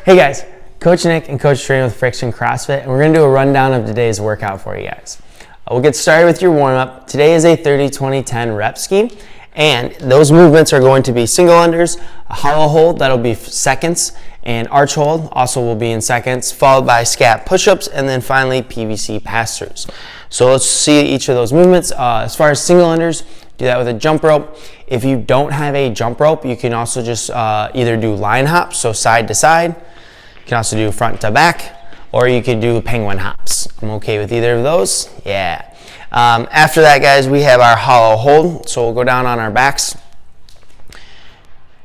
Hey guys, Coach Nick and Coach Trey with Friction CrossFit, and we're going to do a rundown of today's workout for you guys. We'll get started with your warm-up. Today is a 30-20-10 rep scheme, and those movements are going to be single unders, a hollow hold, that'll be seconds, and arch hold also will be in seconds, followed by scat push-ups, and then finally PVC pass-throughs. So let's see each of those movements. As far as single unders, do that with a jump rope. If you don't have a jump rope, you can also just either do line hops, so side to side. You can also do front to back, or you could do penguin hops. I'm okay with either of those. Yeah. After that, guys, we have our hollow hold. So we'll go down on our backs.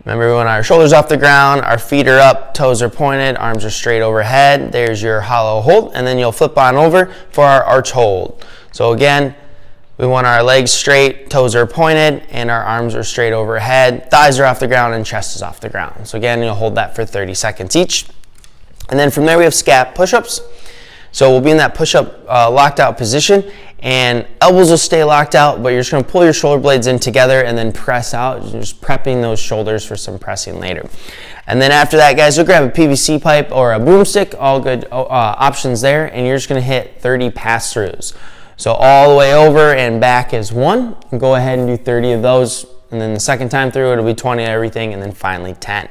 Remember, we want our shoulders off the ground, our feet are up, toes are pointed, arms are straight overhead. There's your hollow hold, and then you'll flip on over for our arch hold. So again, we want our legs straight, toes are pointed, and our arms are straight overhead. Thighs are off the ground and chest is off the ground. So again, you'll hold that for 30 seconds each. And then from there we have scat push-ups. So we'll be in that push-up locked out position, and elbows will stay locked out, but you're just gonna pull your shoulder blades in together and then press out, just prepping those shoulders for some pressing later. And then after that, guys, you'll grab a PVC pipe or a broomstick, all good options there, and you're just gonna hit 30 pass-throughs. So all the way over and back is 1, and go ahead and do 30 of those, and then the second time through it'll be 20 of everything, and then finally 10.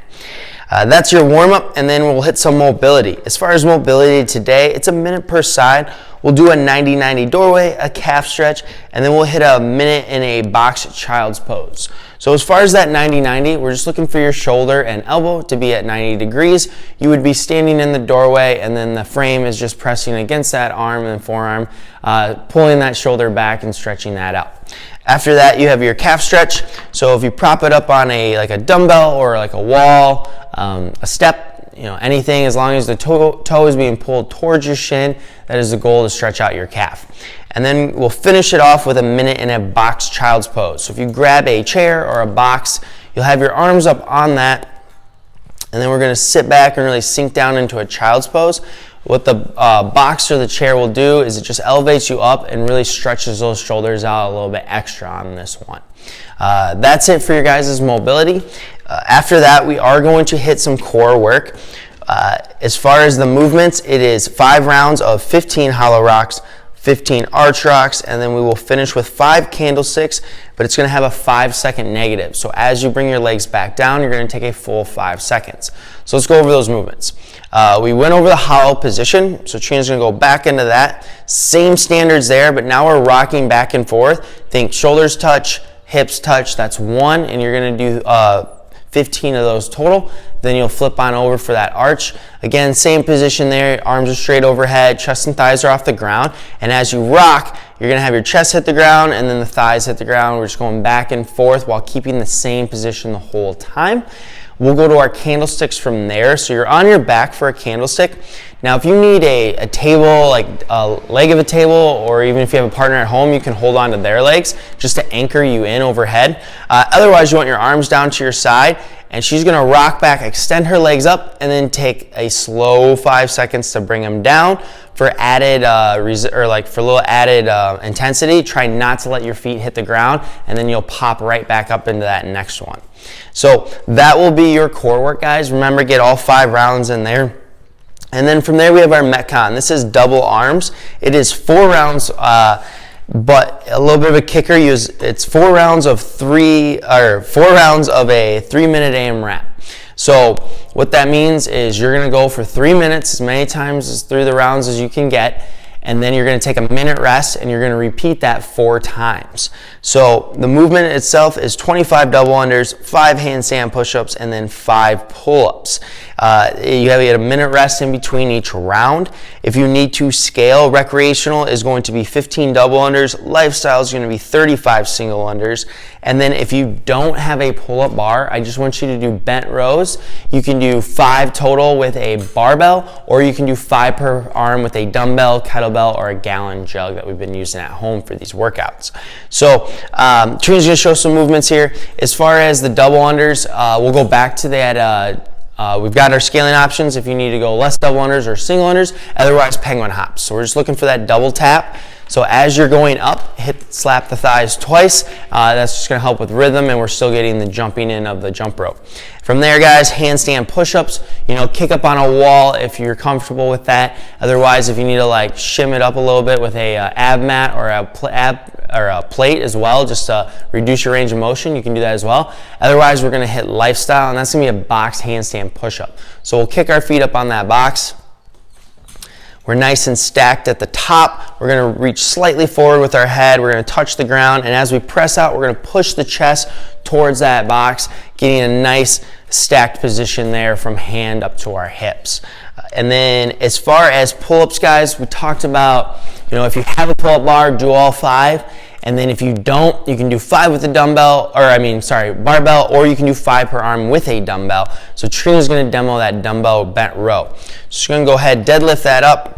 That's your warm-up, and then we'll hit some mobility. As far as mobility today, it's a minute per side. We'll do a 90-90 doorway, a calf stretch, and then we'll hit a minute in a box child's pose. So as far as that 90-90, we're just looking for your shoulder and elbow to be at 90 degrees. You would be standing in the doorway, and then the frame is just pressing against that arm and forearm, pulling that shoulder back and stretching that out. After that, you have your calf stretch. So if you prop it up on like a dumbbell or like a wall, a step, anything, as long as the toe is being pulled towards your shin, that is the goal, to stretch out your calf. And then we'll finish it off with a minute in a box child's pose. So if you grab a chair or a box, you'll have your arms up on that, and then we're gonna sit back and really sink down into a child's pose. What the box or the chair will do is it just elevates you up and really stretches those shoulders out a little bit extra on this one. That's it for your guys' mobility. After that, we are going to hit some core work. As far as the movements, it is 5 rounds of 15 hollow rocks, 15 arch rocks, and then we will finish with 5 candlesticks, but it's gonna have a 5-second negative. So as you bring your legs back down, you're gonna take a full 5 seconds. So let's go over those movements. We went over the hollow position, so Trina's gonna go back into that. Same standards there, but now we're rocking back and forth. Think shoulders touch, hips touch, that's 1, and you're gonna do 15 of those total. Then you'll flip on over for that arch. Again, same position there, arms are straight overhead, chest and thighs are off the ground. And as you rock, you're gonna have your chest hit the ground and then the thighs hit the ground. We're just going back and forth while keeping the same position the whole time. We'll go to our candlesticks from there. So you're on your back for a candlestick. Now, if you need a table, like a leg of a table, or even if you have a partner at home, you can hold on to their legs just to anchor you in overhead. Otherwise, you want your arms down to your side, and she's gonna rock back, extend her legs up, and then take a slow 5 seconds to bring them down. For added, for a little added intensity, try not to let your feet hit the ground, and then you'll pop right back up into that next one. So that will be your core work, guys. Remember, get all 5 rounds in there. And then from there we have our Metcon. This is double arms. It is 4 rounds, but a little bit of a kicker. It's 4 rounds of a 3-minute AMRAP. So what that means is you're gonna go for 3 minutes, as many times through the rounds as you can get, and then you're gonna take a minute rest, and you're gonna repeat that 4 times. So the movement itself is 25 double unders, 5 handstand push-ups, and then 5 pull-ups. You have to get a minute rest in between each round. If you need to scale, recreational is going to be 15 double unders, lifestyle is going to be 35 single unders, and then if you don't have a pull-up bar, I just want you to do bent rows. You can do 5 total with a barbell, or you can do 5 per arm with a dumbbell, kettlebell, or a gallon jug that we've been using at home for these workouts. So Trina's going to show some movements here. As far as the double unders, we'll go back to that. We've got our scaling options if you need to go less double unders or single unders, otherwise penguin hops. So we're just looking for that double tap. So as you're going up, slap the thighs twice. That's just gonna help with rhythm, and we're still getting the jumping in of the jump rope. From there, guys, handstand push-ups, kick up on a wall if you're comfortable with that. Otherwise, if you need to like shim it up a little bit with a ab mat or a plate as well, just to reduce your range of motion, you can do that as well. Otherwise, we're gonna hit lifestyle, and that's gonna be a box handstand push-up. So we'll kick our feet up on that box. We're nice and stacked at the top. We're gonna reach slightly forward with our head. We're gonna touch the ground, and as we press out, we're gonna push the chest towards that box, getting a nice stacked position there from hand up to our hips. And then as far as pull-ups, guys, we talked about, if you have a pull-up bar, do all 5. And then if you don't, you can do 5 with a barbell, or you can do 5 per arm with a dumbbell. So Trina's gonna demo that dumbbell bent row. She's gonna go ahead, deadlift that up.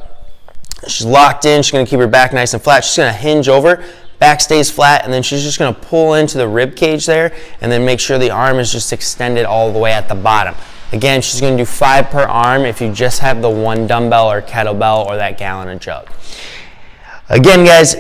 She's locked in, she's gonna keep her back nice and flat. She's gonna hinge over, back stays flat, and then she's just gonna pull into the rib cage there, and then make sure the arm is just extended all the way at the bottom. Again, she's gonna do 5 per arm if you just have the 1 dumbbell or kettlebell or that gallon of jug. Again, guys,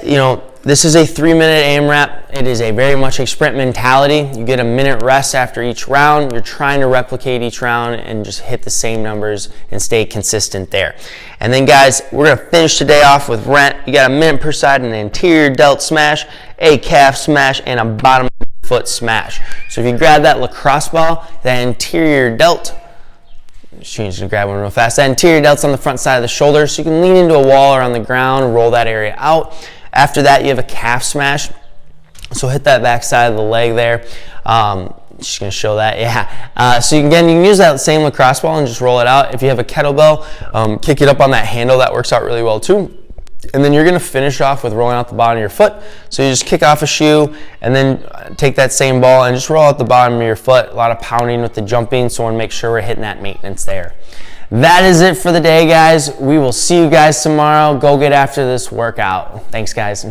this is a 3-minute AMRAP. It is a very much a sprint mentality. You get a minute rest after each round. You're trying to replicate each round and just hit the same numbers and stay consistent there. And then, guys, we're gonna finish today off with rent. You got a minute per side, an anterior delt smash, a calf smash, and a bottom foot smash. So if you grab that lacrosse ball, that anterior delt, just to grab one real fast. That anterior delt's on the front side of the shoulder, so you can lean into a wall or on the ground, roll that area out. After that, you have a calf smash. So hit that back side of the leg there. Just gonna show that, yeah. So you can use that same lacrosse ball and just roll it out. If you have a kettlebell, kick it up on that handle. That works out really well too. And then you're gonna finish off with rolling out the bottom of your foot. So you just kick off a shoe and then take that same ball and just roll out the bottom of your foot. A lot of pounding with the jumping, so I wanna make sure we're hitting that maintenance there. That is it for the day, guys. We will see you guys tomorrow. Go get after this workout. Thanks, guys.